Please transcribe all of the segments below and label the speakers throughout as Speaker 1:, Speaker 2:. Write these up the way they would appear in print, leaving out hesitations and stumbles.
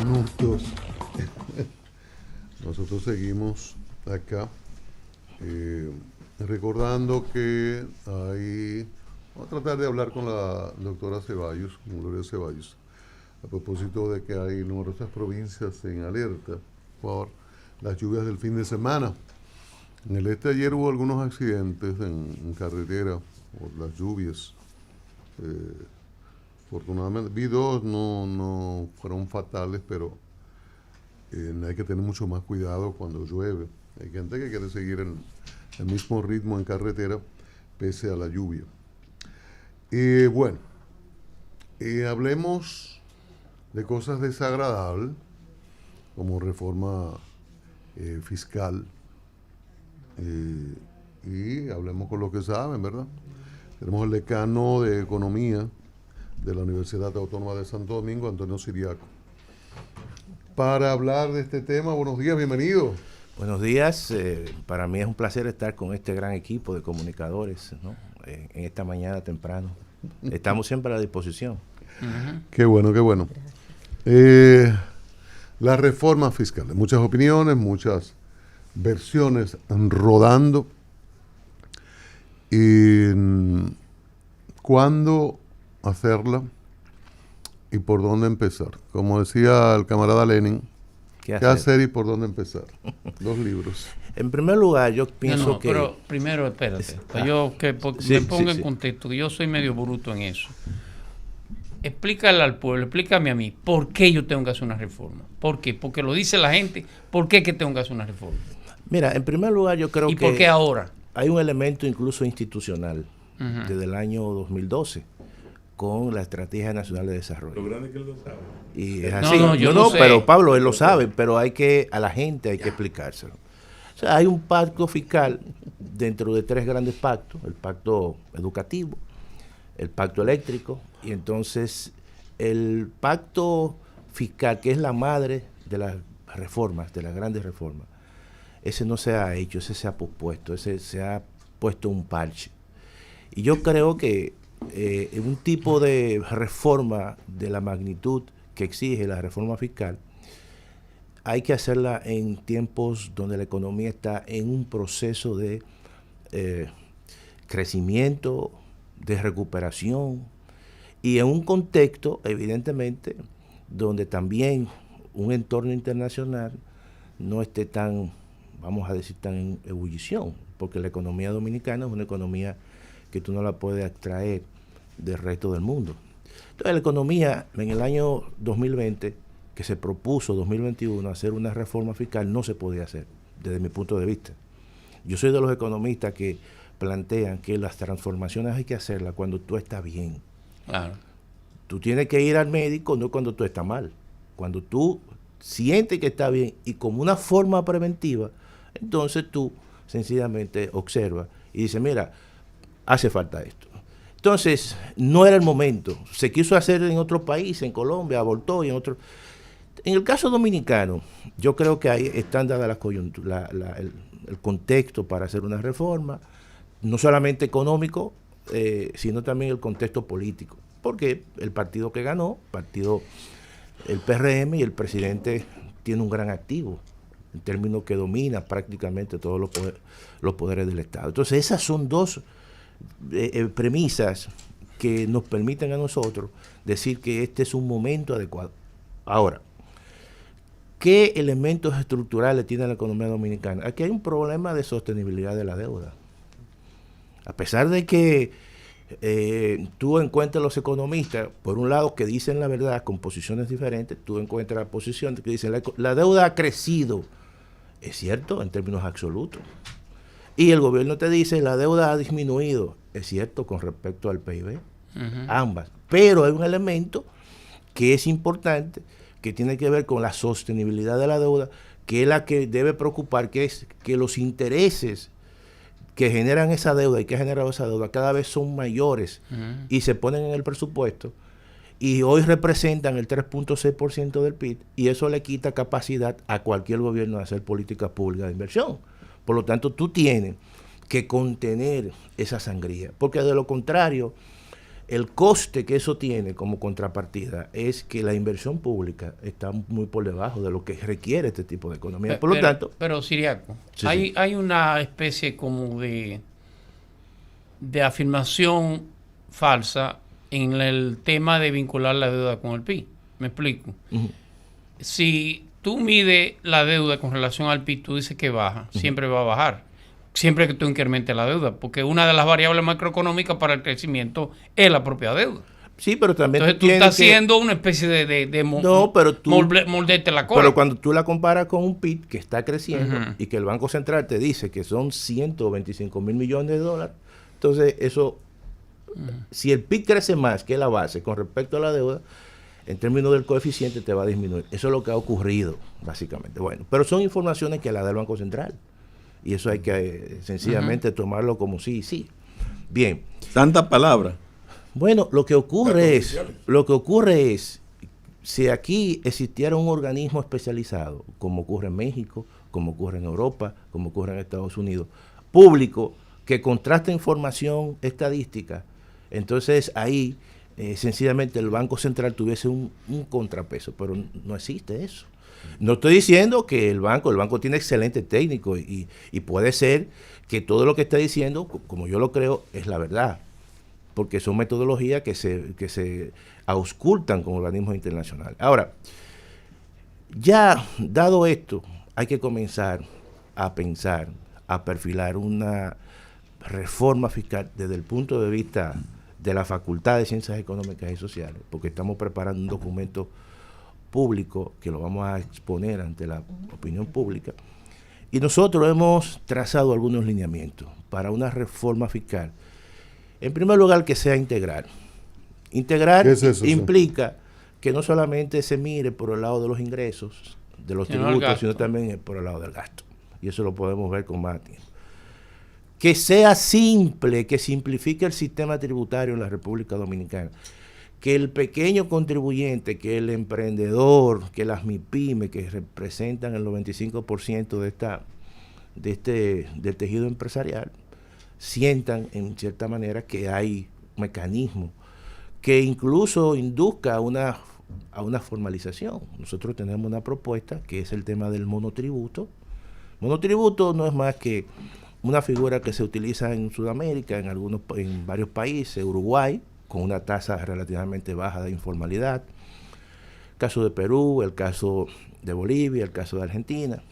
Speaker 1: minutos. Nosotros seguimos acá recordando que hay... Vamos a tratar de hablar con la doctora Ceballos, con Gloria Ceballos, a propósito de que hay numerosas provincias en alerta por las lluvias del fin de semana. En el este ayer hubo algunos accidentes en carretera por las lluvias. Afortunadamente, vi dos, no fueron fatales, pero hay que tener mucho más cuidado cuando llueve. Hay gente que quiere seguir el mismo ritmo en carretera pese a la lluvia. Bueno, hablemos de cosas desagradables como reforma fiscal y hablemos con los que saben, ¿verdad? Tenemos el decano de Economía de la Universidad Autónoma de Santo Domingo, Antonio Siriaco, para hablar de este tema. Buenos días, bienvenido.
Speaker 2: Buenos días, para mí es un placer estar con este gran equipo de comunicadores, ¿no? En esta mañana temprano. Estamos siempre a la disposición.
Speaker 1: Qué bueno, qué bueno. La reforma fiscal, muchas opiniones, muchas versiones rodando. ¿Cuándo hacerla y por dónde empezar? Como decía el camarada Lenin, ¿qué hacer y por dónde empezar? Dos libros.
Speaker 2: En primer lugar, yo pienso que...
Speaker 3: Pero primero, espérate, me pongo en contexto, que yo soy medio bruto en eso. Explícale al pueblo, explícame a mí, ¿por qué yo tengo que hacer una reforma? ¿Por qué? Porque lo dice la gente, ¿por qué que tengo que hacer una reforma?
Speaker 2: Mira, en primer lugar, yo creo que...
Speaker 3: ¿Y por qué ahora?
Speaker 2: Hay un elemento incluso institucional desde el año 2012 con la Estrategia Nacional de Desarrollo. Lo grande que él lo sabe. Y es así. No, pero Pablo, él lo sabe, pero a la gente hay que explicárselo. O sea, hay un pacto fiscal dentro de tres grandes pactos: el pacto educativo, el pacto eléctrico, y entonces el pacto fiscal, que es la madre de las reformas, de las grandes reformas, ese no se ha hecho, ese se ha pospuesto, ese se ha puesto un parche. Y yo creo que un tipo de reforma de la magnitud que exige la reforma fiscal, hay que hacerla en tiempos donde la economía está en un proceso de crecimiento, de recuperación, y en un contexto, evidentemente, donde también un entorno internacional no esté tan, vamos a decir, tan en ebullición, porque la economía dominicana es una economía que tú no la puedes extraer del resto del mundo. Entonces, la economía en el año 2020, que se propuso 2021 hacer una reforma fiscal, no se podía hacer, desde mi punto de vista. Yo soy de los economistas que plantean que las transformaciones hay que hacerlas cuando tú estás bien.
Speaker 3: Claro.
Speaker 2: Tú tienes que ir al médico no cuando tú estás mal. Cuando tú sientes que está bien y como una forma preventiva, entonces tú sencillamente observas y dices, mira, hace falta esto. Entonces, no era el momento. Se quiso hacer en otros países, en Colombia, abortó y en otros. En el caso dominicano, yo creo que ahí están dadas las coyunturas, el contexto para hacer una reforma, no solamente económico, sino también el contexto político. Porque el partido que ganó, el PRM, y el presidente tiene un gran activo, en términos que domina prácticamente todos los poderes del Estado. Entonces, esas son dos premisas que nos permiten a nosotros decir que este es un momento adecuado. Ahora, ¿qué elementos estructurales tiene la economía dominicana? Aquí hay un problema de sostenibilidad de la deuda. A pesar de que tú encuentras los economistas, por un lado, que dicen la verdad con posiciones diferentes, tú encuentras la posición que dicen la deuda ha crecido. Es cierto, en términos absolutos. Y el gobierno te dice la deuda ha disminuido. Es cierto, con respecto al PIB. Ambas. Pero hay un elemento que es importante, que tiene que ver con la sostenibilidad de la deuda, que es la que debe preocupar, que es que los intereses que generan esa deuda y que ha generado esa deuda cada vez son mayores y se ponen en el presupuesto y hoy representan el 3.6% del PIB, y eso le quita capacidad a cualquier gobierno de hacer políticas públicas de inversión. Por lo tanto, tú tienes que contener esa sangría, porque de lo contrario, el coste que eso tiene como contrapartida es que la inversión pública está muy por debajo de lo que requiere este tipo de economía. Por lo tanto...
Speaker 3: Pero, Siriaco,
Speaker 2: sí,
Speaker 3: hay una especie como de afirmación falsa en el tema de vincular la deuda con el PIB. Me explico. Si tú mides la deuda con relación al PIB, tú dices que baja, siempre va a bajar. Siempre que tú incrementes la deuda, porque una de las variables macroeconómicas para el crecimiento es la propia deuda.
Speaker 2: Sí, pero también
Speaker 3: entonces tú estás haciendo una especie de moldete la cola.
Speaker 2: Pero cuando tú la comparas con un PIB que está creciendo y que el Banco Central te dice que son 125 mil millones de dólares, entonces eso, si el PIB crece más que la base con respecto a la deuda, en términos del coeficiente te va a disminuir. Eso es lo que ha ocurrido, básicamente. Bueno, pero son informaciones que la da el Banco Central. Y eso hay que sencillamente tomarlo como sí y sí. Bien.
Speaker 4: Tantas palabras.
Speaker 2: Bueno, lo que ocurre es, si aquí existiera un organismo especializado, como ocurre en México, como ocurre en Europa, como ocurre en Estados Unidos, público, que contrasta información estadística, entonces ahí sencillamente el Banco Central tuviese un contrapeso, pero no existe eso. No estoy diciendo que el banco tiene excelente técnico y puede ser que todo lo que está diciendo, como yo lo creo, es la verdad, porque son metodologías que se auscultan con organismos internacionales. Ahora, ya dado esto, hay que comenzar a pensar, a perfilar una reforma fiscal desde el punto de vista de la Facultad de Ciencias Económicas y Sociales, porque estamos preparando un documento público que lo vamos a exponer ante la opinión pública, y nosotros hemos trazado algunos lineamientos para una reforma fiscal. En primer lugar, que sea integral. Integral implica que no solamente se mire por el lado de los ingresos, de los tributos, sino también por el lado del gasto, y eso lo podemos ver con más tiempo. Que sea simple, que simplifique el sistema tributario en la República Dominicana. Que el pequeño contribuyente, que el emprendedor, que las MIPYME, que representan el 95% del tejido empresarial, sientan en cierta manera que hay mecanismos que incluso induzca a una formalización. Nosotros tenemos una propuesta que es el tema del monotributo. Monotributo no es más que una figura que se utiliza en Sudamérica, en varios países, Uruguay, con una tasa relativamente baja de informalidad. El caso de Perú, el caso de Bolivia, el caso de Argentina.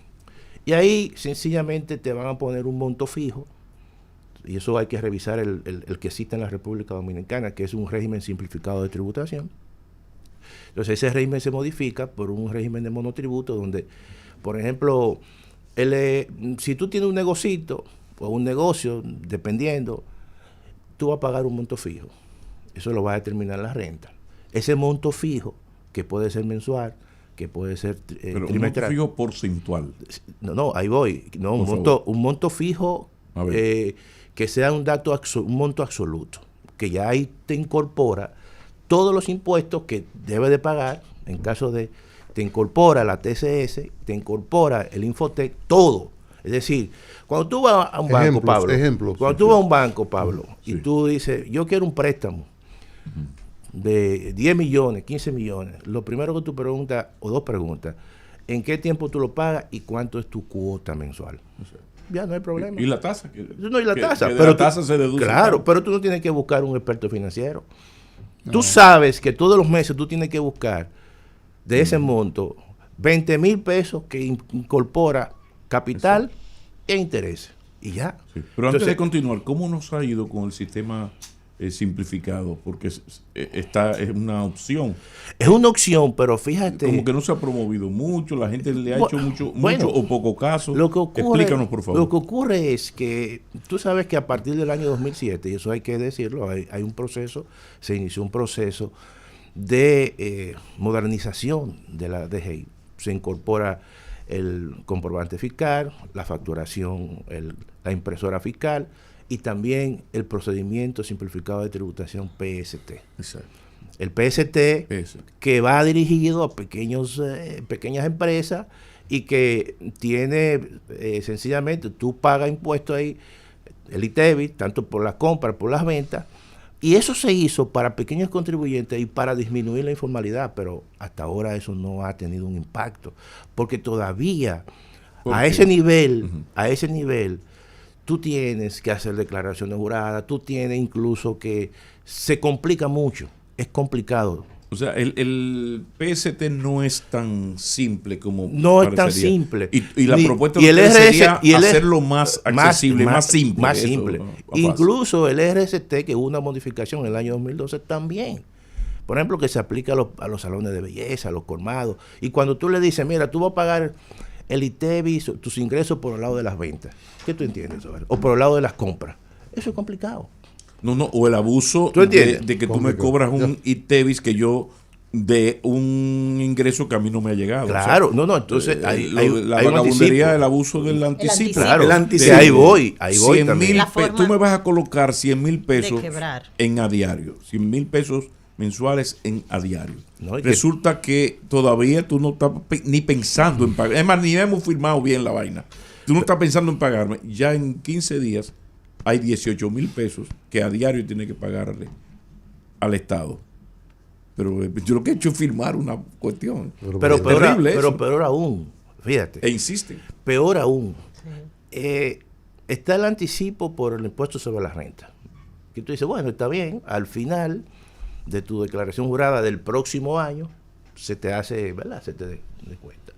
Speaker 2: Y ahí sencillamente te van a poner un monto fijo, y eso hay que revisar el que existe en la República Dominicana, que es un régimen simplificado de tributación. Entonces ese régimen se modifica por un régimen de monotributo, donde, por ejemplo, si tú tienes un negocito o un negocio, dependiendo, tú vas a pagar un monto fijo. Eso lo va a determinar la renta. Ese monto fijo, que puede ser mensual, que puede ser
Speaker 4: trimestral.
Speaker 2: Un monto
Speaker 4: fijo porcentual.
Speaker 2: No, ahí voy. No, un monto fijo que sea un monto absoluto, que ya ahí te incorpora todos los impuestos que debe de pagar, en caso de, te incorpora la TCS, te incorpora el Infotec, todo. Es decir, cuando tú vas a un banco, Pablo, y tú dices, yo quiero un préstamo de 10 millones, 15 millones, lo primero que tú preguntas, o dos preguntas, ¿en qué tiempo tú lo pagas y cuánto es tu cuota mensual? Ya no hay problema.
Speaker 4: ¿Y la tasa?
Speaker 2: No hay la tasa.
Speaker 4: Pero la tasa se deduce.
Speaker 2: Claro, pero tú no tienes que buscar un experto financiero. No. Tú sabes que todos los meses tú tienes que buscar de ese monto 20,000 pesos que incorpora capital e intereses. Y ya.
Speaker 4: Sí. Pero antes de continuar, ¿cómo nos ha ido con el sistema simplificado? Porque es una opción.
Speaker 2: Es una opción, pero fíjate.
Speaker 4: Como que no se ha promovido mucho, la gente le ha hecho mucho o poco caso. Explícanos, por favor.
Speaker 2: Lo que ocurre es que tú sabes que a partir del año 2007, y eso hay que decirlo, hay un proceso, se inició un proceso de modernización de la DGI. Se incorpora el comprobante fiscal, la facturación, la impresora fiscal, y también el procedimiento simplificado de tributación PST.
Speaker 4: Exacto.
Speaker 2: El PST que va dirigido a pequeñas empresas y que tiene sencillamente, tú pagas impuestos ahí, el ITEVI, tanto por las compras, por las ventas, Y eso se hizo para pequeños contribuyentes y para disminuir la informalidad, pero hasta ahora eso no ha tenido un impacto, porque todavía a ese nivel, tú tienes que hacer declaraciones juradas, tú tienes incluso que se complica mucho, es complicado.
Speaker 4: O sea, el PST no es tan simple como
Speaker 2: no
Speaker 4: parecería.
Speaker 2: Es tan simple.
Speaker 4: Y la propuesta de ustedes sería hacerlo más accesible, más simple.
Speaker 2: Más simple. Incluso el RST, que hubo una modificación en el año 2012 también. Por ejemplo, que se aplica a los salones de belleza, a los colmados. Y cuando tú le dices, mira, tú vas a pagar el ITEVI, tus ingresos por el lado de las ventas. ¿Qué tú entiendes sobre eso? O por el lado de las compras. Eso es complicado.
Speaker 4: No, o el abuso de que tú me cobras un ITEVIS que yo de un ingreso que a mí no me ha llegado.
Speaker 2: Claro, o sea, entonces
Speaker 4: la vagabundería, el abuso del anticipo.
Speaker 2: Claro,
Speaker 4: el anticipo.
Speaker 2: Ahí voy
Speaker 4: también. Tú me vas a colocar 100,000 pesos en a diario, 100,000 pesos mensuales a diario. Resulta que todavía tú no estás ni pensando en pagar. Es más, ni hemos firmado bien la vaina. Tú no estás pensando en pagarme. Ya en 15 días hay 18,000 pesos que a diario tiene que pagarle al Estado. Pero yo lo que he hecho es firmar una cuestión.
Speaker 2: Pero peor aún, fíjate.
Speaker 4: E insisten.
Speaker 2: Peor aún. Sí. Está el anticipo por el impuesto sobre la renta. Que tú dices, bueno, está bien, al final de tu declaración jurada del próximo año, se te hace, ¿verdad? Se te descuenta.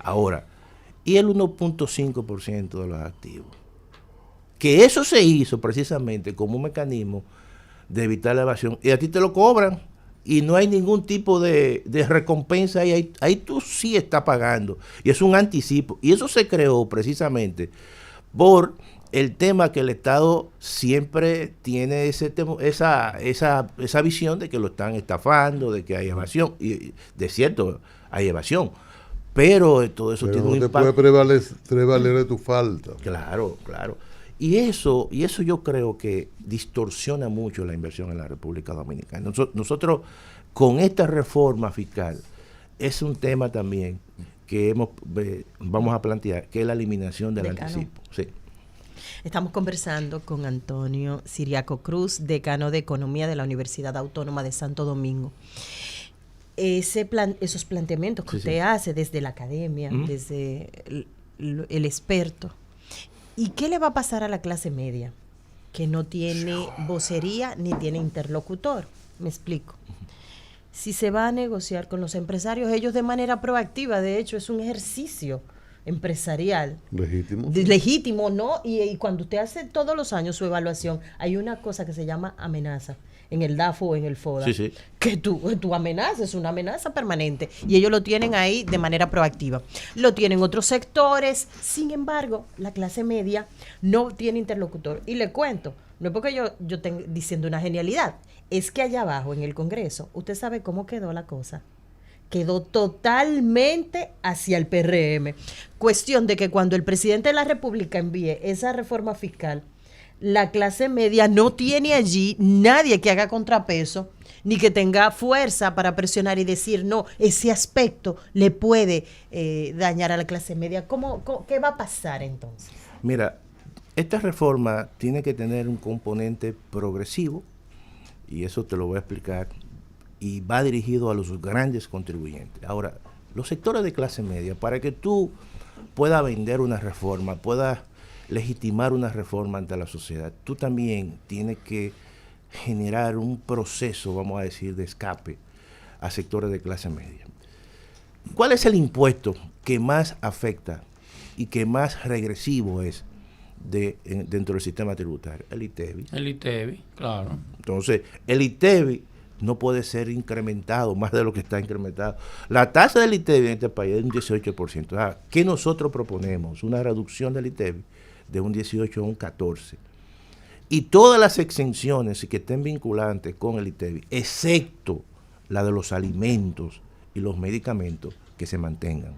Speaker 2: Ahora, ¿y el 1.5% de los activos? Que eso se hizo precisamente como un mecanismo de evitar la evasión. Y a ti te lo cobran y no hay ningún tipo de recompensa. Y ahí tú sí estás pagando. Y es un anticipo. Y eso se creó precisamente por el tema que el Estado siempre tiene esa visión de que lo están estafando, de que hay evasión. Y de cierto, hay evasión. Pero todo eso tiene un impacto.
Speaker 1: Puede prevaler de tu falta.
Speaker 2: Claro. Y eso yo creo que distorsiona mucho la inversión en la República Dominicana. Nosotros con esta reforma fiscal es un tema también que vamos a plantear, que es la eliminación del anticipo. Sí.
Speaker 5: Estamos conversando con Antonio Ciriaco Cruz, decano de Economía de la Universidad Autónoma de Santo Domingo. Esos planteamientos que usted hace desde la academia, desde el experto. ¿Y qué le va a pasar a la clase media? Que no tiene vocería ni tiene interlocutor. Me explico. Si se va a negociar con los empresarios, ellos de manera proactiva, de hecho, es un ejercicio empresarial. Legítimo, ¿no? Y cuando usted hace todos los años su evaluación, hay una cosa que se llama amenaza. En el DAFO o en el FODA, que tu amenaza es una amenaza permanente y ellos lo tienen ahí de manera proactiva. Lo tienen otros sectores, sin embargo, la clase media no tiene interlocutor. Y le cuento, no es porque yo esté diciendo una genialidad, es que allá abajo en el Congreso, usted sabe cómo quedó la cosa. Quedó totalmente hacia el PRM. Cuestión de que cuando el presidente de la República envíe esa reforma fiscal, la clase media no tiene allí nadie que haga contrapeso ni que tenga fuerza para presionar y decir no, ese aspecto le puede dañar a la clase media. ¿Qué va a pasar entonces?
Speaker 2: Mira, esta reforma tiene que tener un componente progresivo y eso te lo voy a explicar y va dirigido a los grandes contribuyentes. Ahora, los sectores de clase media, para que tú puedas vender una reforma, puedas legitimar una reforma ante la sociedad, tú también tienes que generar un proceso, vamos a decir, de escape a sectores de clase media. ¿Cuál es el impuesto que más afecta y que más regresivo es dentro del sistema tributario? El ITEVI. El ITEVI, claro. Entonces, el ITEVI no puede ser incrementado más de lo que está incrementado. La tasa del ITEVI en este país es un 18%. ¿Qué nosotros proponemos? Una reducción del ITEVI de un 18 a un 14. Y todas las exenciones que estén vinculantes con el ITEVI, excepto la de los alimentos y los medicamentos, que se mantengan.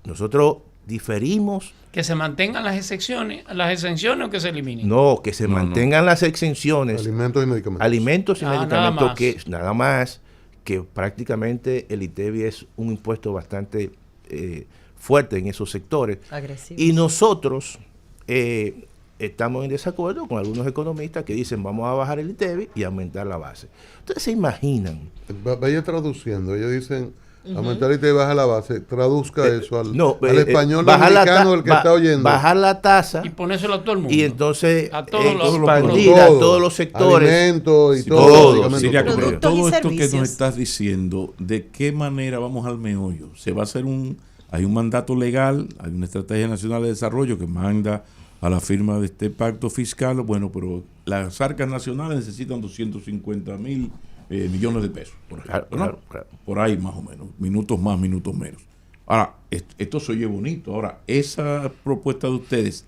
Speaker 2: Nosotros diferimos.
Speaker 3: ¿Que se mantengan las exenciones o que se eliminen?
Speaker 2: No, que se mantengan las exenciones.
Speaker 1: Alimentos y medicamentos.
Speaker 2: Alimentos y medicamentos,
Speaker 3: nada
Speaker 2: que nada más, que prácticamente el ITEVI es un impuesto bastante fuerte en esos sectores.
Speaker 5: Agresivo.
Speaker 2: Y nosotros estamos en desacuerdo con algunos economistas que dicen vamos a bajar el ITEVI y aumentar la base. Ustedes se imaginan.
Speaker 1: Vaya traduciendo, ellos dicen aumentar el ITEVI y bajar la base, traduzca eso al español dominicano del que está oyendo.
Speaker 2: Bajar la tasa
Speaker 3: y ponérselo a todo el mundo.
Speaker 2: Y entonces
Speaker 3: a todos
Speaker 2: expandir a todos los sectores.
Speaker 1: Alimentos y
Speaker 2: sí,
Speaker 1: todo.
Speaker 4: Todo esto que nos estás diciendo, ¿de qué manera vamos al meollo? Se va a hacer hay un mandato legal, hay una estrategia nacional de desarrollo que manda a la firma de este pacto fiscal, bueno, pero las arcas nacionales necesitan 250,000 millones de pesos, por ejemplo, claro. Por ahí más o menos, minutos más, minutos menos. Ahora, esto se oye bonito. Ahora, esa propuesta de ustedes,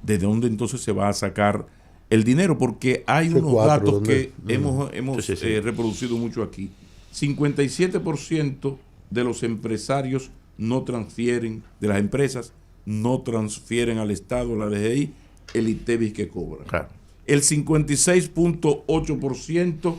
Speaker 4: ¿de dónde entonces se va a sacar el dinero? Porque hay unos datos que hemos reproducido mucho aquí. 57% de los empresarios no transfieren, de las empresas, no transfieren al Estado, la DGI, el ITEVI que cobran.
Speaker 2: Claro.
Speaker 4: El 56.8%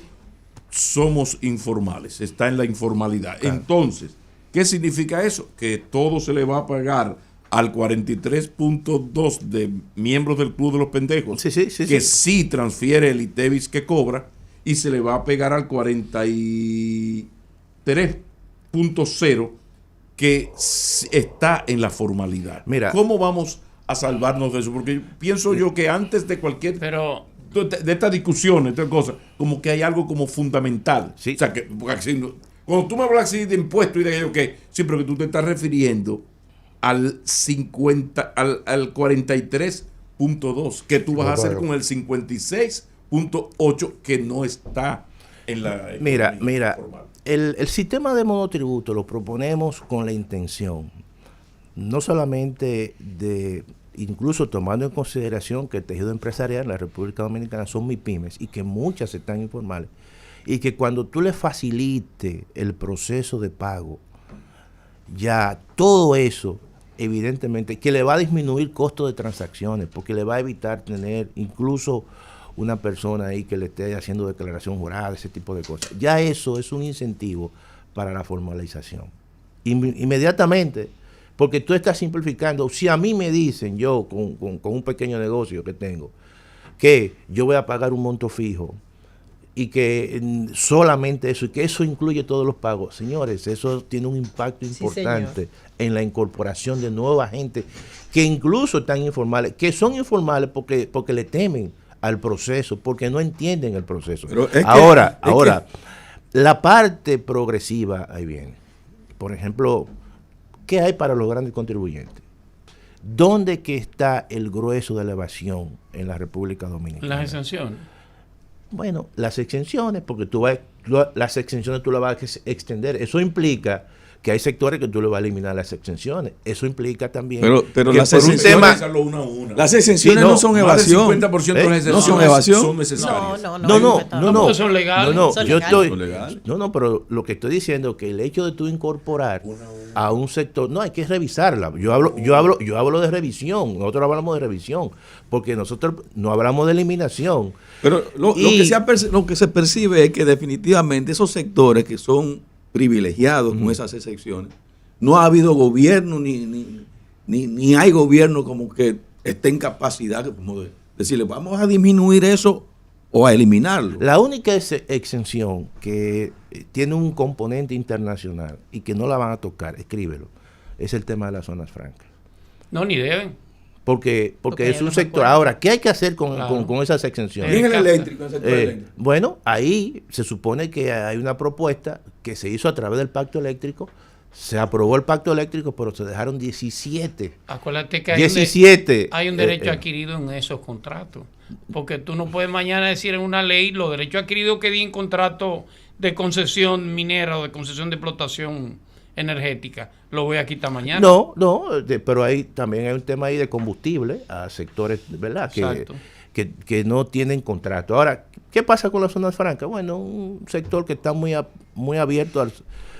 Speaker 4: somos informales, está en la informalidad. Claro. Entonces, ¿qué significa eso? Que todo se le va a pagar al 43.2% de miembros del Club de los Pendejos, que sí transfiere el ITEVI que cobra, y se le va a pegar al 43.0% que está en la formalidad.
Speaker 2: Mira,
Speaker 4: ¿cómo vamos a salvarnos de eso? Porque pienso yo que antes de cualquier de esta discusión, esta cosa, como que hay algo como fundamental.
Speaker 2: Sí.
Speaker 4: O sea, que cuando tú me hablas así de impuestos y de aquello que sí, pero que tú te estás refiriendo al 43.2 que tú vas a hacer con el 56.8 que no está en la
Speaker 2: mira formal. El sistema de monotributo lo proponemos con la intención no solamente de, incluso tomando en consideración que el tejido empresarial en la República Dominicana son MIPYMES y que muchas están informales, y que cuando tú le facilites el proceso de pago, ya todo eso, evidentemente, que le va a disminuir costo de transacciones, porque le va a evitar tener incluso una persona ahí que le esté haciendo declaración jurada, ese tipo de cosas. Ya eso es un incentivo para la formalización. Inmediatamente, porque tú estás simplificando. Si a mí me dicen, yo con un pequeño negocio que tengo, que yo voy a pagar un monto fijo y que solamente eso, y que eso incluye todos los pagos, señores, eso tiene un impacto importante en la incorporación de nueva gente que incluso están informales, que son informales porque le temen al proceso, porque no entienden el proceso. Ahora, la parte progresiva ahí viene. Por ejemplo, ¿qué hay para los grandes contribuyentes? ¿Dónde que está el grueso de la evasión en la República Dominicana?
Speaker 3: Las exenciones.
Speaker 2: Bueno, las exenciones, porque las exenciones tú las vas a extender. Eso implica que hay sectores que tú le vas a eliminar las exenciones. Eso implica también
Speaker 4: pero
Speaker 2: que
Speaker 4: las exenciones las exenciones no son evasión.
Speaker 2: Más del
Speaker 4: 50% de las
Speaker 2: exenciones
Speaker 4: no son evasión.
Speaker 2: Son
Speaker 4: necesarias.
Speaker 2: No,
Speaker 3: son legales.
Speaker 2: No, pero lo que estoy diciendo es que el hecho de tú incorporar a un sector, no, hay que revisarla. Yo hablo de revisión. Nosotros hablamos de revisión, porque nosotros no hablamos de eliminación.
Speaker 6: Pero lo que se percibe es que definitivamente esos sectores que son privilegiados con esas excepciones, no ha habido gobierno ni hay gobierno como que esté en capacidad como de decirle vamos a disminuir eso o a eliminarlo.
Speaker 2: La única exención que tiene un componente internacional y que no la van a tocar, escríbelo, es el tema de las zonas francas.
Speaker 3: No, ni deben.
Speaker 2: Porque es un sector. Ahora, ¿qué hay que hacer con esas exenciones?
Speaker 6: ¿Y en el eléctrico?
Speaker 2: Bueno, ahí se supone que hay una propuesta que se hizo a través del pacto eléctrico. Se aprobó el pacto eléctrico, pero se dejaron 17.
Speaker 3: Acuérdate que hay un derecho adquirido en esos contratos. Porque tú no puedes mañana decir en una ley los derechos adquiridos que di en contrato de concesión minera o de concesión de explotación energética, lo voy a quitar mañana.
Speaker 2: No, pero también hay un tema ahí de combustible a sectores, ¿verdad? Que no tienen contrato. Ahora, ¿qué pasa con las zonas francas? Bueno, un sector que está muy abierto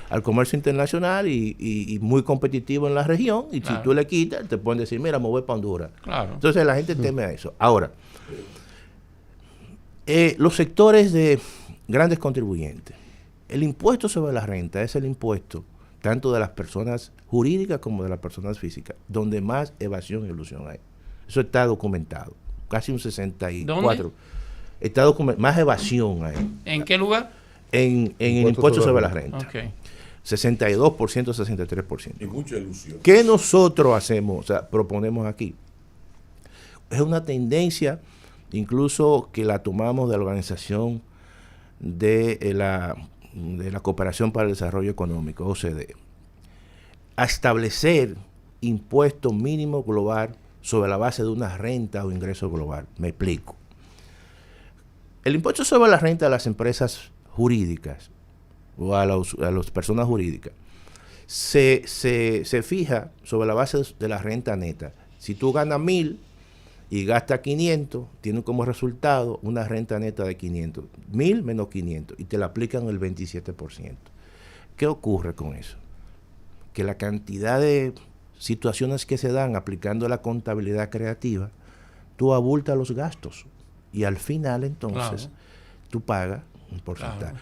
Speaker 2: al comercio internacional y muy competitivo en la región, y si tú le quitas, te pueden decir, mira, me voy para Honduras.
Speaker 3: Claro.
Speaker 2: Entonces la gente teme a eso. Ahora, los sectores de grandes contribuyentes, el impuesto sobre la renta es el impuesto tanto de las personas jurídicas como de las personas físicas, donde más evasión y elusión hay. Eso está documentado. casi un 64%.
Speaker 3: ¿Dónde?
Speaker 2: Está más evasión ahí.
Speaker 3: ¿En qué lugar?
Speaker 2: En el impuesto sobre la renta.
Speaker 3: Okay.
Speaker 2: 62%, 63%.
Speaker 4: Y mucha ilusión.
Speaker 2: ¿Qué nosotros hacemos, o sea, proponemos aquí? Es una tendencia, incluso que la tomamos de la Organización de la Cooperación para el Desarrollo Económico, OCDE, a establecer impuesto mínimo global sobre la base de una renta o ingreso global. Me explico. El impuesto sobre la renta de las empresas jurídicas o a las personas jurídicas se fija sobre la base de la renta neta. Si tú ganas 1,000 y gastas 500, tienes como resultado una renta neta de 500. 1,000 menos 500 y te la aplican el 27%. ¿Qué ocurre con eso? Que la cantidad de situaciones que se dan aplicando la contabilidad creativa, tú abultas los gastos y al final entonces tú pagas un porcentaje. Claro.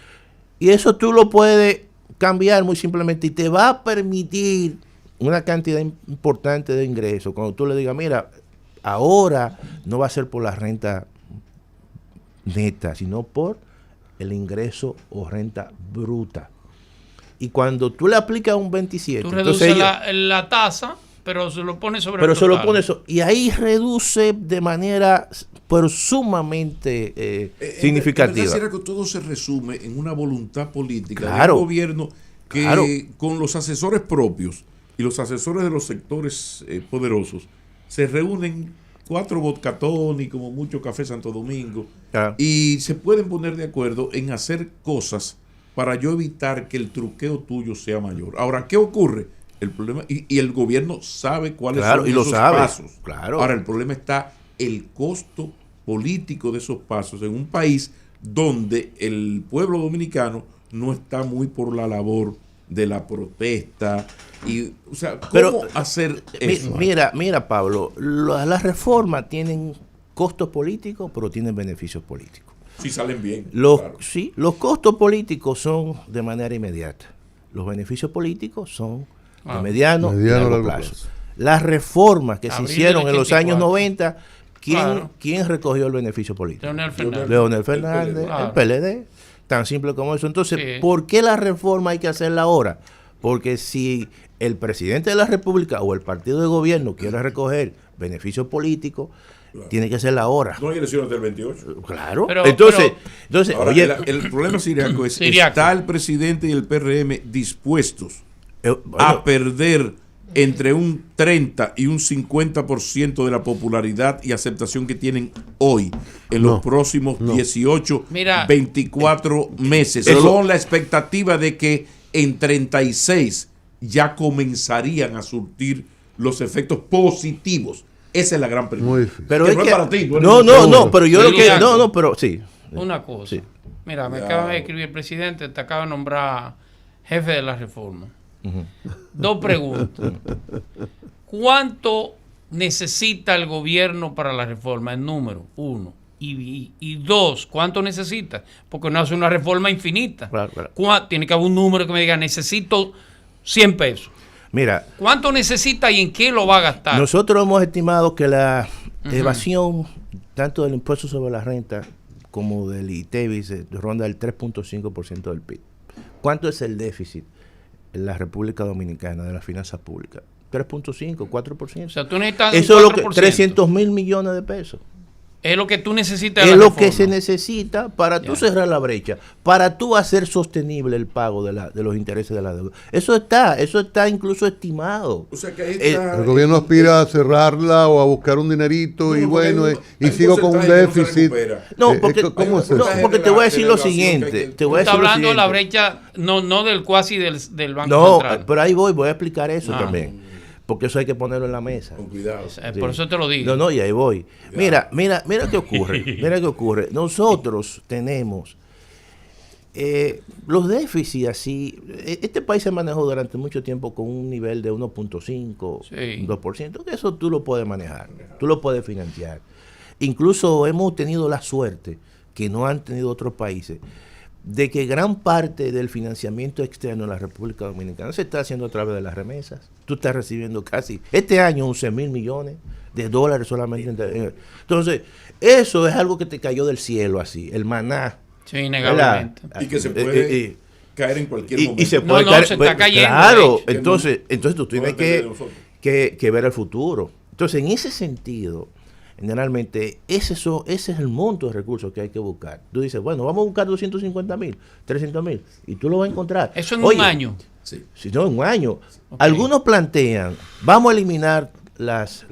Speaker 2: Y eso tú lo puedes cambiar muy simplemente y te va a permitir una cantidad importante de ingresos. Cuando tú le digas, mira, ahora no va a ser por la renta neta, sino por el ingreso o renta bruta. Y cuando tú le aplicas un 27,
Speaker 3: tú reduces la tasa, pero se lo pones sobre el total.
Speaker 2: Se lo pone eso. Y ahí reduce de manera pero sumamente significativa.
Speaker 4: En que todo se resume en una voluntad política del gobierno que con los asesores propios y los asesores de los sectores poderosos se reúnen 4 vodkatones y como mucho café Santo Domingo y se pueden poner de acuerdo en hacer cosas para yo evitar que el truqueo tuyo sea mayor. Ahora, ¿qué ocurre? El problema, y el gobierno sabe cuáles son esos pasos. Ahora, el problema está el costo político de esos pasos en un país donde el pueblo dominicano no está muy por la labor de la protesta. Y, o sea, ¿cómo hacer eso?
Speaker 2: Mira, Pablo, las reformas tienen costos políticos, pero tienen beneficios políticos.
Speaker 4: Sí, salen bien.
Speaker 2: Sí, los costos políticos son de manera inmediata. Los beneficios políticos son de mediano y largo plazo. Las reformas que se hicieron en los años 90, ¿quién recogió el beneficio político? Leonel Fernández, el PLD. Tan simple como eso. Entonces, ¿por qué la reforma hay que hacerla ahora? Porque si el presidente de la República o el partido de gobierno quiere recoger beneficios políticos, tiene que hacerla ahora.
Speaker 4: No hay elecciones del 28.
Speaker 2: Claro. Entonces
Speaker 4: ahora, oye, el problema siriaco es, ¿está el presidente y el PRM dispuestos a perder entre un 30 y un 50% de la popularidad y aceptación que tienen hoy en los próximos 18, 24 meses? Con la expectativa de que en 36 ya comenzarían a surtir los efectos positivos. Esa es la gran pregunta.
Speaker 2: Pero
Speaker 4: que
Speaker 2: es
Speaker 4: no
Speaker 2: que,
Speaker 4: es para ti.
Speaker 2: Pero yo lo que... pero sí.
Speaker 3: Una cosa. Sí. Mira, me acaba de escribir el presidente, te acaba de nombrar jefe de la reforma. Dos preguntas. ¿Cuánto necesita el gobierno para la reforma? En número, 1. Y 2, ¿cuánto necesita? Porque no hace una reforma infinita. Claro. Tiene que haber un número que me diga, necesito 100 pesos.
Speaker 2: Mira,
Speaker 3: ¿cuánto necesita y en qué lo va a gastar?
Speaker 2: Nosotros hemos estimado que la evasión, tanto del impuesto sobre la renta como del ITEVIS, ronda el 3.5% del PIB. ¿Cuánto es el déficit en la República Dominicana de las finanzas públicas? 3.5, 4%. O sea,
Speaker 3: tú necesitas
Speaker 2: eso es lo que 300,000 millones de pesos.
Speaker 3: Es lo que tú necesitas.
Speaker 2: Es lo que se necesita para tú cerrar la brecha, para tú hacer sostenible el pago de los intereses de la deuda. Eso está incluso estimado.
Speaker 4: O sea que
Speaker 1: el gobierno aspira a cerrarla o a buscar un dinerito y sigo con un déficit.
Speaker 2: Porque te voy a decir lo siguiente.
Speaker 3: Está hablando de la brecha, no del cuasi del Banco Central.
Speaker 2: No, pero ahí voy a explicar eso también. Porque eso hay que ponerlo en la mesa.
Speaker 4: Con cuidado.
Speaker 3: Por eso te lo digo.
Speaker 2: No, y ahí voy. Mira qué ocurre. Nosotros tenemos los déficits así. Este país se manejó durante mucho tiempo con un nivel de 1.5, 2%. Eso tú lo puedes manejar. Tú lo puedes financiar. Incluso hemos tenido la suerte que no han tenido otros países de que gran parte del financiamiento externo en la República Dominicana se está haciendo a través de las remesas. Tú estás recibiendo casi, este año, 11,000 millones de dólares solamente. Entonces, eso es algo que te cayó del cielo así, el maná.
Speaker 3: Sí, innegablemente.
Speaker 4: Y que se puede caer en cualquier momento.
Speaker 2: Y se puede caer,
Speaker 3: se está cayendo.
Speaker 2: Claro, entonces tú tienes que ver el futuro. Entonces, en ese sentido, generalmente, ese es el monto de recursos que hay que buscar. Tú dices, bueno, vamos a buscar 250,000, 300,000, y tú lo vas a encontrar.
Speaker 3: Eso en un año.
Speaker 2: Sí. Si no, en un año. Okay. Algunos plantean, vamos a eliminar las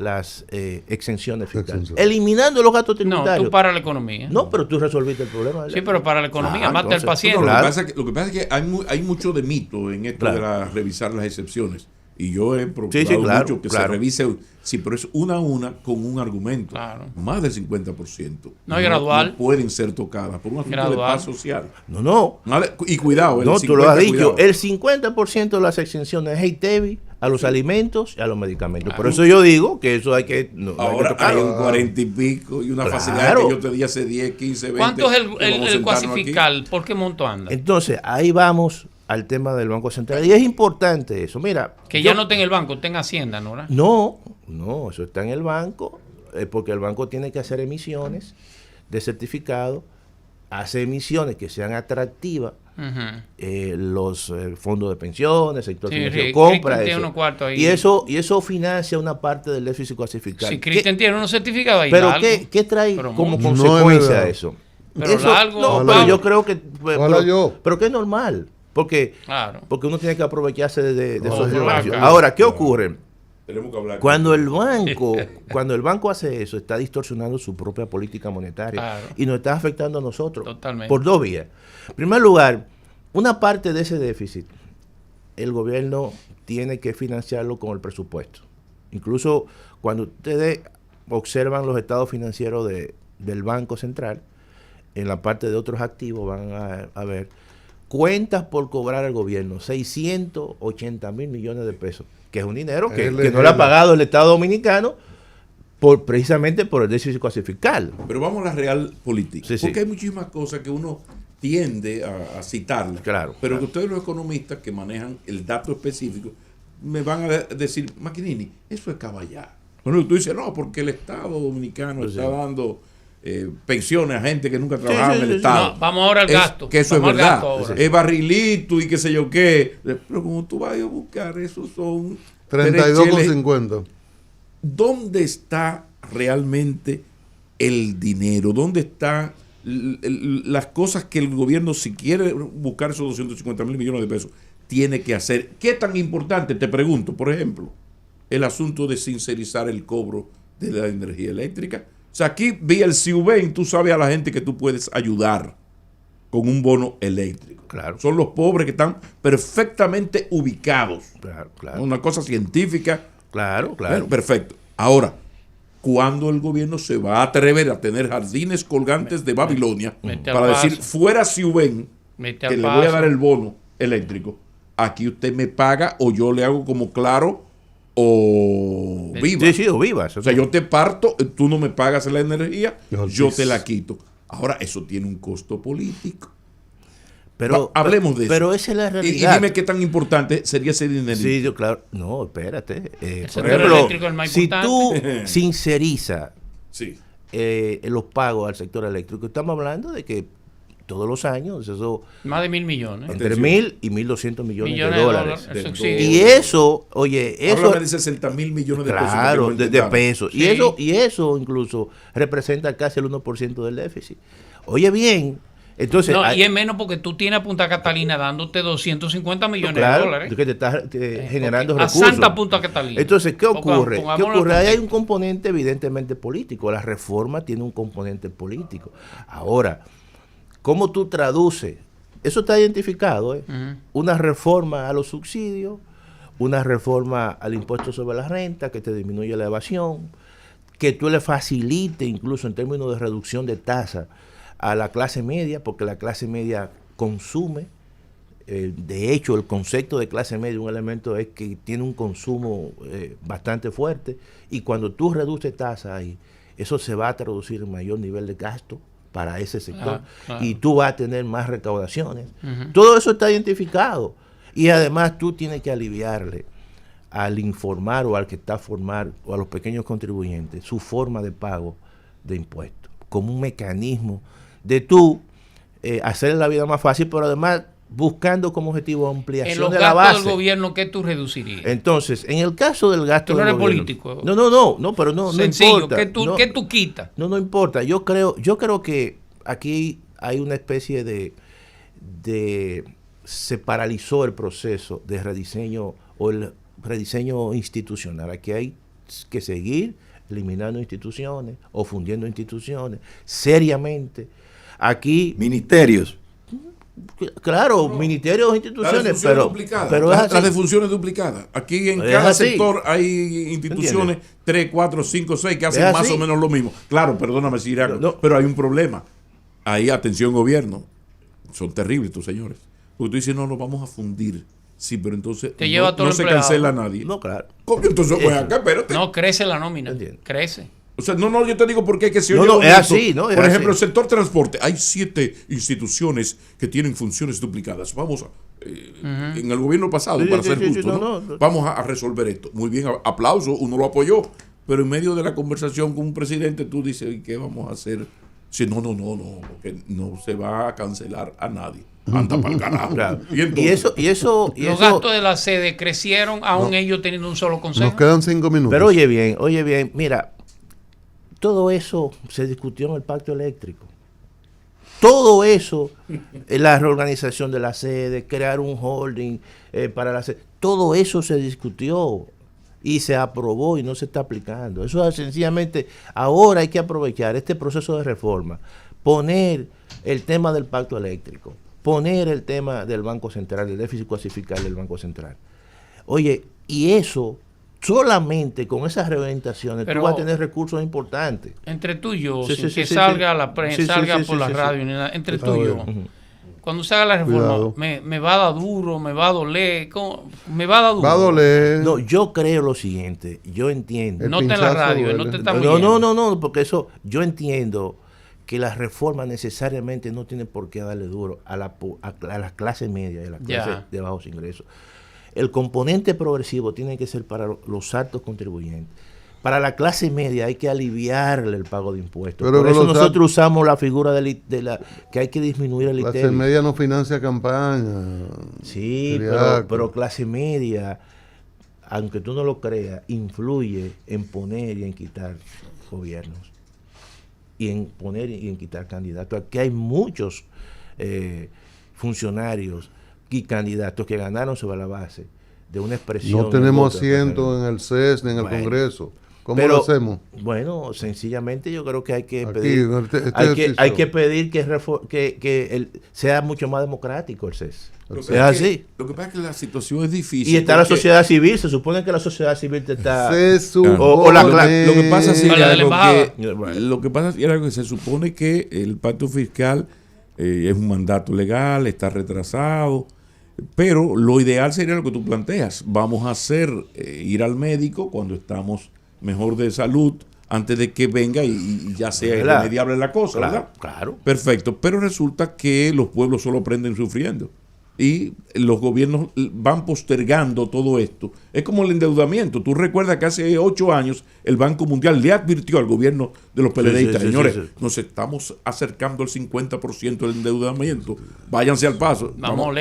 Speaker 2: exenciones fiscales. Eliminando los gastos tributarios.
Speaker 3: No, tú para la economía.
Speaker 2: No, pero tú resolviste el problema.
Speaker 3: Sí, pero para la economía, mata al paciente.
Speaker 4: No, lo que pasa es que hay mucho de mito en esto de revisar las excepciones. Y yo he procurado mucho que se revise, sí, pero es una a una con un argumento. Claro. Más del 50%.
Speaker 3: No, gradual.
Speaker 4: No pueden ser tocadas por un asunto de paz social.
Speaker 2: No.
Speaker 4: Y cuidado.
Speaker 2: No, tú lo has dicho. El 50% de las exenciones es ITEVI, a los alimentos y a los medicamentos. Por eso yo digo que eso hay que...
Speaker 4: Ahora hay un 40 y pico y una facilidad que yo te di hace 10, 15, 20.
Speaker 3: ¿Cuánto es el cuasi fiscal? ¿Por qué monto anda?
Speaker 2: Entonces, ahí vamos al tema del Banco Central. Y es importante eso. Mira,
Speaker 3: que ya no está en el banco, está en Hacienda, ¿no?
Speaker 2: No, eso está en el banco, porque el banco tiene que hacer emisiones de certificado, hace emisiones que sean atractivas. Los fondos de pensiones, sector financiero, compra eso. Y eso financia una parte del déficit cuasificado.
Speaker 3: Si Cristian tiene unos certificados ahí.
Speaker 2: Pero ¿qué trae como consecuencia eso? Pero yo creo que... Pero que es normal. Porque uno tiene que aprovecharse de esos espacios. Ahora, ¿qué ocurre?
Speaker 4: Tenemos que hablar
Speaker 2: cuando el banco hace eso, está distorsionando su propia política monetaria y nos está afectando a nosotros.
Speaker 3: Totalmente.
Speaker 2: Por dos vías. En primer lugar, una parte de ese déficit, el gobierno tiene que financiarlo con el presupuesto. Incluso cuando ustedes observan los estados financieros del Banco Central, en la parte de otros activos van a ver cuentas por cobrar al gobierno, 680,000 millones de pesos, que es un dinero que no le ha pagado el Estado Dominicano precisamente por el déficit fiscal.
Speaker 4: Pero vamos a la real política, porque hay muchísimas cosas que uno tiende a citarlas, pero que ustedes los economistas que manejan el dato específico me van a decir, Maquinini, eso es caballar. Bueno, tú dices, no, porque el Estado Dominicano está dando pensiones a gente que nunca trabajaba en el Estado.
Speaker 3: No, vamos ahora al gasto.
Speaker 4: Que eso es verdad. Es barrilito y qué sé yo qué. Pero como tú vas a buscar, esos son
Speaker 1: 32,50.
Speaker 4: ¿Dónde está realmente el dinero? ¿Dónde están las cosas que el gobierno, si quiere buscar esos 250,000 millones de pesos, tiene que hacer? ¿Qué tan importante, te pregunto, por ejemplo, el asunto de sincerizar el cobro de la energía eléctrica? O sea, aquí vía el CIUBEN, tú sabes a la gente que tú puedes ayudar con un bono eléctrico.
Speaker 2: Claro.
Speaker 4: Son los pobres que están perfectamente ubicados.
Speaker 2: Claro.
Speaker 4: Una cosa científica.
Speaker 2: Claro.
Speaker 4: Bueno, perfecto. Ahora, ¿cuándo el gobierno se va a atrever a tener jardines colgantes de Babilonia para decir, fuera CIUBEN, que le voy a dar el bono eléctrico? Aquí usted me paga o yo le hago como Claro o Viva.
Speaker 2: Sí, o Viva.
Speaker 4: O sea, yo te parto, tú no me pagas la energía, yo te la quito. Ahora, eso tiene un costo político.
Speaker 2: Pero
Speaker 4: hablemos de eso.
Speaker 2: Pero esa es la realidad.
Speaker 4: Y dime qué tan importante sería ese dinero.
Speaker 2: Sí, yo, claro. No, espérate. Por ejemplo, si tú sincerizas los pagos al sector eléctrico, estamos hablando de que todos los años, eso...
Speaker 3: Más de 1,000 millones.
Speaker 2: Entre 1,000 y 1,200 millones de dólares. Y eso, oye, eso...
Speaker 4: Háblame de 60,000 millones de pesos.
Speaker 2: Claro, de pesos. Sí. Y eso incluso representa casi el 1% del déficit. Oye bien, entonces...
Speaker 3: y es menos porque tú tienes a Punta Catalina dándote 250 millones de dólares.
Speaker 2: Que te estás generando recursos.
Speaker 3: A Santa Punta Catalina.
Speaker 2: Entonces, ¿qué ocurre? Ahí hay un componente evidentemente político. La reforma tiene un componente político. Ahora... ¿cómo tú traduces? Eso está identificado, una reforma a los subsidios, una reforma al impuesto sobre la renta que te disminuye la evasión, que tú le facilites incluso en términos de reducción de tasa a la clase media, porque la clase media consume. De hecho, el concepto de clase media, un elemento es que tiene un consumo bastante fuerte, y cuando tú reduces tasas ahí, eso se va a traducir en mayor nivel de gasto para ese sector,
Speaker 3: claro.
Speaker 2: Y tú vas a tener más recaudaciones. Todo eso está identificado. Y además tú tienes que aliviarle al informar o al que está a formar o a los pequeños contribuyentes su forma de pago de impuestos, como un mecanismo de tú hacerle la vida más fácil, pero además buscando como objetivo ampliación de la base.
Speaker 3: En los gastos del gobierno, ¿qué tú reducirías?
Speaker 2: Entonces, en el caso del gasto del gobierno...
Speaker 3: político.
Speaker 2: No, pero no importa.
Speaker 3: ¿Qué tú quitas?
Speaker 2: No importa. Yo creo que aquí hay una especie de se paralizó el proceso de rediseño o el rediseño institucional. Aquí hay que seguir eliminando instituciones o fundiendo instituciones seriamente. Aquí
Speaker 6: ministerios.
Speaker 2: Claro, ministerios o instituciones, pero
Speaker 4: las defunciones duplicadas. Aquí en cada sector hay instituciones, 3, 4, 5, 6 que hacen más o menos lo mismo. Claro, perdóname, Ciraco, pero hay un problema. Ahí, atención gobierno, son terribles estos señores. Porque tú dices, no, nos vamos a fundir. Sí, pero entonces no se cancela a nadie.
Speaker 2: No, claro.
Speaker 4: Entonces, pues acá, espérate.
Speaker 3: No, crece la nómina. Crece.
Speaker 4: O sea, no, yo te digo porque hay que ser
Speaker 2: es así, ¿no?
Speaker 4: Por ejemplo, el sector transporte, hay 7 instituciones que tienen funciones duplicadas. Vamos en el gobierno pasado, para ser justo, vamos a resolver esto. Muy bien, aplauso, uno lo apoyó. Pero en medio de la conversación con un presidente, tú dices, ¿y qué vamos a hacer? Si no, porque no se va a cancelar a nadie. Anda para el carajo.
Speaker 2: Claro. Y eso
Speaker 3: los gastos de la sede crecieron, aún ellos teniendo un solo consejo.
Speaker 1: Nos quedan 5 minutos.
Speaker 2: Pero oye bien, mira, todo eso se discutió en el pacto eléctrico. Todo eso, la reorganización de la sede, crear un holding para la sede, todo eso se discutió y se aprobó y no se está aplicando. Eso es sencillamente, ahora hay que aprovechar este proceso de reforma, poner el tema del pacto eléctrico, poner el tema del Banco Central, del déficit cuasi fiscal del Banco Central. Oye, y eso, solamente con esas reorientaciones, tú vas a tener recursos importantes.
Speaker 3: Entre tú y yo, sin que salga a la prensa, salga por la radio, entre tú y yo. Cuando se haga la reforma, me va a dar duro, me va a doler, me va a dar duro.
Speaker 1: Va a doler.
Speaker 2: No, yo creo lo siguiente, yo entiendo.
Speaker 3: No está en la radio, no te está muy
Speaker 2: No, porque eso, yo entiendo que las reformas necesariamente no tienen por qué darle duro a la clase media y a la clase de bajos ingresos. El componente progresivo tiene que ser para los altos contribuyentes. Para la clase media hay que aliviarle el pago de impuestos. Por eso nosotros usamos la figura de la que hay que disminuir el ITEVIS.
Speaker 1: Clase media no financia campaña.
Speaker 2: Sí, pero clase media, aunque tú no lo creas, influye en poner y en quitar gobiernos. Y en poner y en quitar candidatos. Aquí hay muchos funcionarios y candidatos que ganaron sobre la base de una expresión.
Speaker 1: No tenemos asiento en el CES ni en el Congreso. ¿Cómo lo hacemos?
Speaker 2: Bueno, sencillamente yo creo que hay que pedir, hay que pedir que sea mucho más democrático el CES. Es así.
Speaker 4: Lo que pasa es que la situación es difícil.
Speaker 2: Y está la sociedad civil, se supone que la sociedad civil te está...
Speaker 4: Lo que pasa es que se supone que el pacto fiscal es un mandato legal, está retrasado, pero lo ideal sería lo que tú planteas. Vamos a hacer ir al médico cuando estamos mejor de salud, antes de que venga y ya sea irremediable la cosa, ¿verdad?
Speaker 2: Claro.
Speaker 4: Perfecto, pero resulta que los pueblos solo aprenden sufriendo y los gobiernos van postergando todo esto. Es como el endeudamiento. Tú recuerdas que hace 8 años el Banco Mundial le advirtió al gobierno de los PLDistas, señores, nos estamos acercando al 50% del endeudamiento. Váyanse al paso.
Speaker 3: Vamos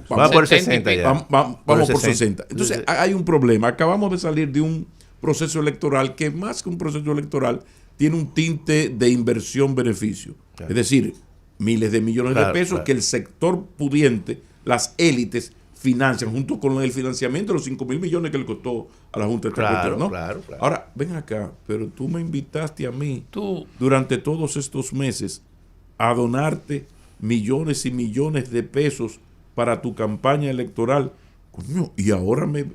Speaker 2: por 60 ya.
Speaker 4: Vamos por 60. Entonces hay un problema. Acabamos de salir de un proceso electoral que más que un proceso electoral tiene un tinte de inversión-beneficio. Claro. Es decir, miles de millones de pesos que el sector pudiente, las élites, financian junto con el financiamiento de los 5,000 millones que le costó a la Junta de Transporte, ¿no?
Speaker 2: Claro.
Speaker 4: Ahora, ven acá, pero tú me invitaste a mí durante todos estos meses a donarte millones y millones de pesos para tu campaña electoral. Coño, y ahora me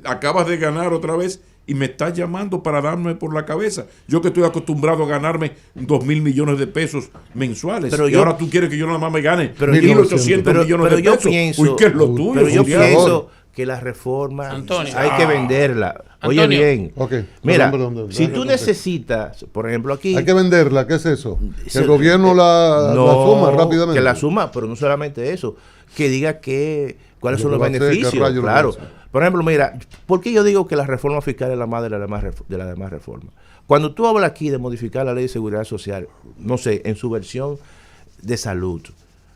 Speaker 4: acabas de ganar otra vez y me estás llamando para darme por la cabeza. Yo que estoy acostumbrado a ganarme 2,000 millones de pesos mensuales. Y ahora tú quieres que yo nada más me gane 1,800 millones de pesos.
Speaker 2: ¿Qué es lo tuyo? Pero yo pienso que la reforma
Speaker 3: Antonio.
Speaker 2: hay que venderla. Oye
Speaker 3: Antonio.
Speaker 2: bien,
Speaker 1: Okay.
Speaker 2: mira,
Speaker 1: Perdón,
Speaker 2: si tú necesitas, por ejemplo aquí...
Speaker 1: Hay que venderla, ¿qué es eso? Que el gobierno la suma rápidamente.
Speaker 2: Que la suma, pero no solamente eso, que diga cuáles son los
Speaker 1: que va a hacer,
Speaker 2: beneficios,
Speaker 1: qué rayos lo
Speaker 2: claro.
Speaker 1: va a hacer.
Speaker 2: Por ejemplo, mira, ¿por qué yo digo que la reforma fiscal es la madre de las demás reformas? Cuando tú hablas aquí de modificar la ley de seguridad social, no sé, en su versión de salud,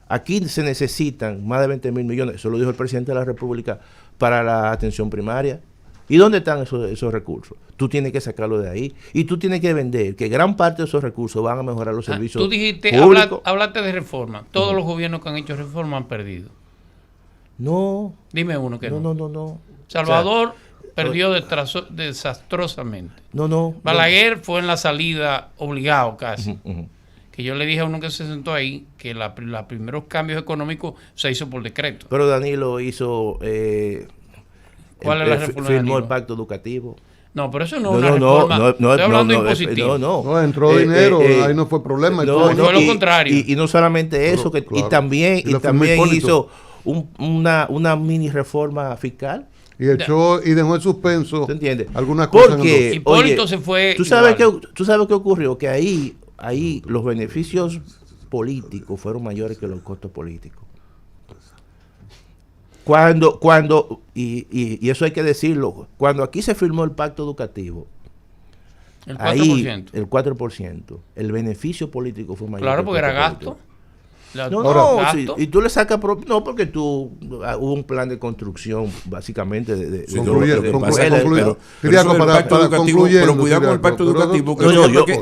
Speaker 2: aquí se necesitan más de 20 mil millones, eso lo dijo el presidente de la República, para la atención primaria. ¿Y dónde están esos recursos? Tú tienes que sacarlo de ahí y tú tienes que vender que gran parte de esos recursos van a mejorar los servicios
Speaker 3: Tú dijiste,
Speaker 2: públicos.
Speaker 3: hablaste de reforma. Todos los gobiernos que han hecho reforma han perdido.
Speaker 2: No.
Speaker 3: Dime uno que no.
Speaker 2: No.
Speaker 3: Salvador perdió desastrosamente.
Speaker 2: No.
Speaker 3: Balaguer fue en la salida obligado casi. Que yo le dije a uno que se sentó ahí que los primeros cambios económicos se hizo por decreto.
Speaker 2: Pero Danilo hizo...
Speaker 3: ¿Cuál es la reforma de
Speaker 2: Firmó
Speaker 3: Danilo?
Speaker 2: el pacto educativo.
Speaker 3: No, pero eso no es una reforma. Estoy hablando de impositivo.
Speaker 1: No, entró dinero, ahí no fue problema.
Speaker 3: fue lo contrario.
Speaker 2: Y no solamente eso,
Speaker 1: Pero,
Speaker 2: y también
Speaker 1: Hipólito
Speaker 2: hizo una mini reforma fiscal.
Speaker 1: Y dejó en suspenso.
Speaker 2: ¿Te entiendes?
Speaker 1: Algunas cosas.
Speaker 2: Porque
Speaker 3: Hipólito se fue.
Speaker 2: ¿Tú sabes qué ocurrió? Que ahí los beneficios políticos fueron mayores que los costos políticos. Y eso hay que decirlo, cuando aquí se firmó el pacto educativo,
Speaker 3: El 4%.
Speaker 2: ahí el 4%, el beneficio político fue mayor.
Speaker 3: Claro,
Speaker 2: que
Speaker 3: porque
Speaker 2: el
Speaker 3: era
Speaker 2: costo
Speaker 3: gasto.
Speaker 2: político. Sí, y tú le sacas no, porque hubo un plan de construcción básicamente
Speaker 1: Concluyendo.
Speaker 4: Pero cuidado con el pacto educativo.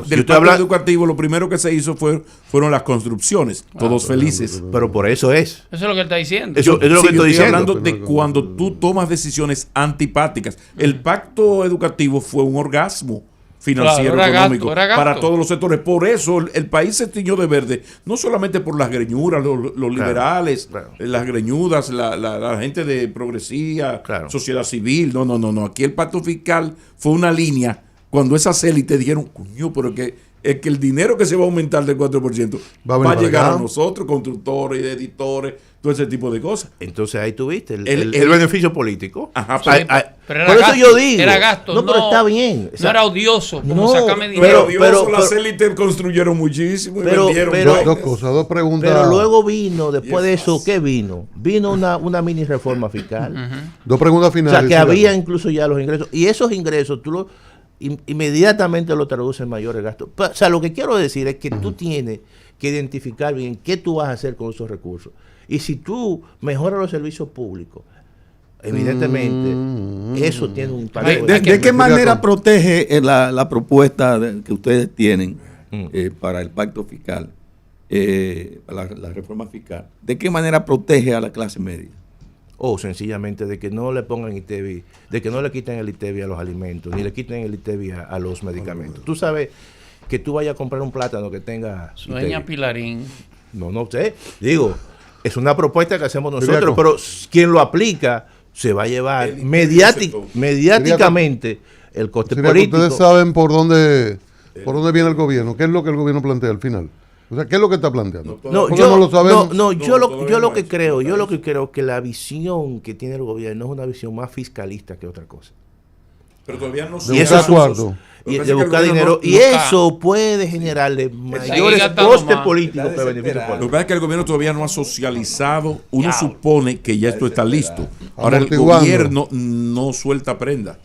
Speaker 4: Del pacto educativo lo primero que se hizo fueron las construcciones. Todos felices.
Speaker 2: Pero por eso es.
Speaker 3: Eso es lo que él está diciendo.
Speaker 2: Eso es lo que estoy diciendo.
Speaker 4: Hablando de cuando tú tomas decisiones antipáticas. El pacto educativo fue un orgasmo financiero,
Speaker 3: claro,
Speaker 4: económico,
Speaker 3: era gasto.
Speaker 4: para todos los sectores. Por eso el país se tiñó de verde, no solamente por las greñuras, los liberales, las greñudas, la gente de progresía, sociedad civil. No. Aquí el pacto fiscal fue una línea cuando esas élites dijeron, coño, pero es que el dinero que se va a aumentar del 4% va a llegar a nosotros, constructores, editores, todo ese tipo de cosas.
Speaker 2: Entonces ahí tuviste el beneficio político.
Speaker 3: Ajá,
Speaker 2: pero por eso yo digo.
Speaker 3: Era gasto.
Speaker 2: No, pero está bien.
Speaker 3: No era odioso. Como sacarme dinero.
Speaker 4: Pero las élites construyeron muchísimo y vendieron.
Speaker 1: Dos preguntas.
Speaker 2: Pero luego vino, después de eso, ¿qué vino? Vino una mini reforma fiscal.
Speaker 1: Dos preguntas finales.
Speaker 2: O sea, que había incluso ya los ingresos. Y esos ingresos tú inmediatamente lo traduces en mayores gastos. O sea, lo que quiero decir es que tú tienes que identificar bien qué tú vas a hacer con esos recursos. Y si tú mejoras los servicios públicos, evidentemente eso tiene un impacto.
Speaker 6: ¿De qué manera protege la propuesta que ustedes tienen para el pacto fiscal, la reforma fiscal? ¿De qué manera protege a la clase media?
Speaker 2: O sencillamente de que no le pongan ITEVI, de que no le quiten el ITEVI a los alimentos, ni le quiten el ITEVI a los medicamentos. Tú sabes que tú vayas a comprar un plátano que tenga
Speaker 3: Sueña
Speaker 2: ITEVI.
Speaker 3: Pilarín.
Speaker 2: No sé. Digo, es una propuesta que hacemos nosotros, pero quien lo aplica se va a llevar mediáticamente el coste político.
Speaker 1: Ustedes saben por dónde viene el gobierno. ¿Qué es lo que el gobierno plantea al final? O sea, ¿qué es lo que está planteando?
Speaker 2: Yo lo que creo es que la visión que tiene el gobierno es una visión más fiscalista que otra cosa.
Speaker 4: Pero todavía no
Speaker 1: de buscar cuarto.
Speaker 2: Y de buscar dinero. Y eso puede generarle mayores costes políticos que beneficios políticos.
Speaker 4: Lo que pasa es que el gobierno todavía no ha socializado. Uno supone que ya esto está listo. Ahora el gobierno no suelta prenda.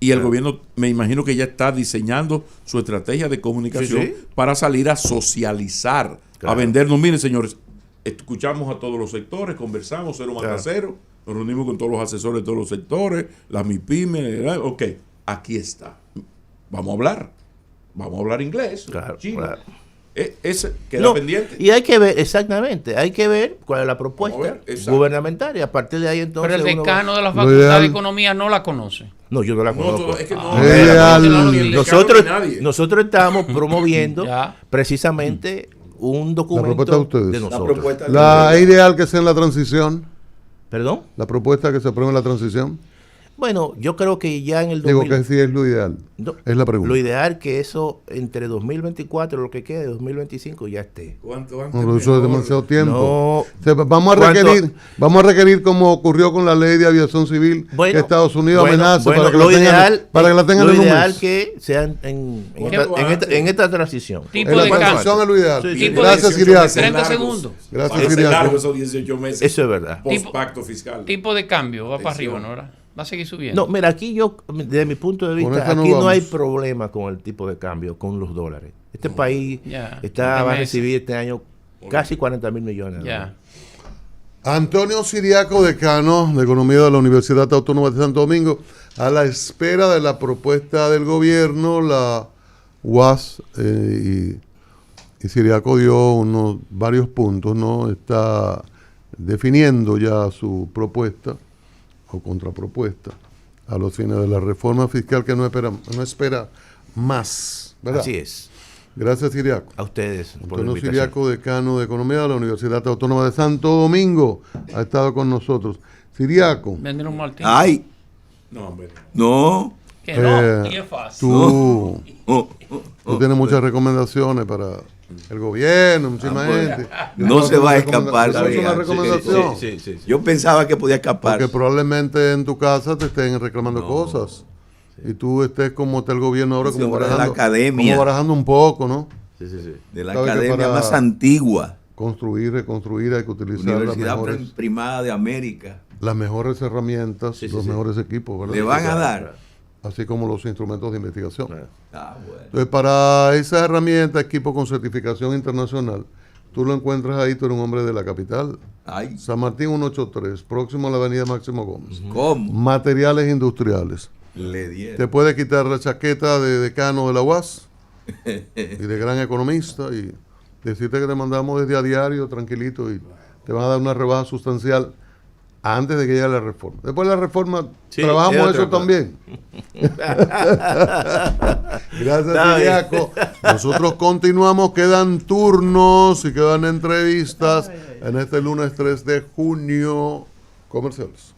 Speaker 4: Y el gobierno, me imagino que ya está diseñando su estrategia de comunicación para salir a socializar, a vendernos. Miren, señores, escuchamos a todos los sectores, conversamos, cero más cero, nos reunimos con todos los asesores de todos los sectores, las MIPYME, ok, aquí está. Vamos a hablar inglés, chino. Queda pendiente.
Speaker 2: Y hay que ver, exactamente, cuál es la propuesta gubernamental y a partir de ahí entonces.
Speaker 3: Pero el decano de la Facultad de Economía no la conoce.
Speaker 2: No, yo no la conozco. Nosotros estamos promoviendo precisamente un documento de nosotros.
Speaker 1: La ideal que sea en la transición.
Speaker 2: ¿Perdón?
Speaker 1: La propuesta que se apruebe en la transición.
Speaker 2: Bueno, yo creo que ya en el
Speaker 1: Digo que sí es lo ideal.
Speaker 2: No,
Speaker 1: es la pregunta.
Speaker 2: Lo ideal que eso entre 2024, lo que quede, 2025 ya esté.
Speaker 1: ¿Cuánto eso es demasiado tiempo. No, o sea, vamos a requerir como ocurrió con la ley de aviación civil que Estados Unidos amenaza para que la tengan en un mes. Lo ideal
Speaker 2: que sean en esta transición.
Speaker 1: En la transición es lo ideal.
Speaker 3: Sí,
Speaker 1: gracias, Siriaco.
Speaker 3: 30 segundos.
Speaker 1: Gracias, Siriaco.
Speaker 4: Esos 18 meses.
Speaker 2: Eso es verdad.
Speaker 4: Post-pacto fiscal.
Speaker 3: Tipo de cambio va para arriba, ¿no? Va a seguir subiendo.
Speaker 2: No, mira, aquí yo, desde mi punto de vista, aquí no hay problema con el tipo de cambio, con los dólares. Este país va a recibir este año casi 40 mil millones de dólares.
Speaker 1: Antonio Siriaco, decano de Economía de la Universidad Autónoma de Santo Domingo, a la espera de la propuesta del gobierno, la UAS, y Siriaco dio varios puntos, ¿no? Está definiendo ya su propuesta o contrapropuesta a los fines de la reforma fiscal que no espera más, ¿verdad?
Speaker 2: Así es.
Speaker 1: Gracias, Siriaco.
Speaker 2: A ustedes.
Speaker 1: Antonio Siriaco, decano de Economía de la Universidad Autónoma de Santo Domingo, ha estado con nosotros. Siriaco.
Speaker 6: Ay.
Speaker 4: No, hombre.
Speaker 6: No.
Speaker 3: Que no, y es fácil.
Speaker 1: Tú tienes muchas recomendaciones para el gobierno, muchísima gente.
Speaker 6: No se va a escapar.
Speaker 1: Es una recomendación.
Speaker 6: Sí. Yo pensaba que podía escapar.
Speaker 1: Porque probablemente en tu casa te estén reclamando cosas. Y tú estés como está el gobierno ahora, como barajando un poco, ¿no?
Speaker 6: Sí. De la academia más antigua.
Speaker 1: Construir, reconstruir, hay que utilizar
Speaker 6: Universidad Primada de América.
Speaker 1: Las mejores herramientas, los mejores equipos, ¿verdad?
Speaker 6: Le van a dar.
Speaker 1: Así como los instrumentos de investigación.
Speaker 6: Bueno.
Speaker 1: Entonces, para esa herramienta, equipo con certificación internacional, tú lo encuentras ahí, tú eres un hombre de la capital.
Speaker 6: Ay.
Speaker 1: San Martín 183, próximo a la avenida Máximo Gómez.
Speaker 6: ¿Cómo?
Speaker 1: Materiales industriales.
Speaker 6: Le dieron.
Speaker 1: Te puede quitar la chaqueta de decano de la UAS y de gran economista y decirte que te mandamos desde a diario, tranquilito, y te van a dar una rebaja sustancial antes de que llegue la reforma. Después de la reforma, trabajamos eso también. Gracias, Siriaco. Nosotros continuamos, quedan turnos y quedan entrevistas en este lunes 3 de junio. Comerciales.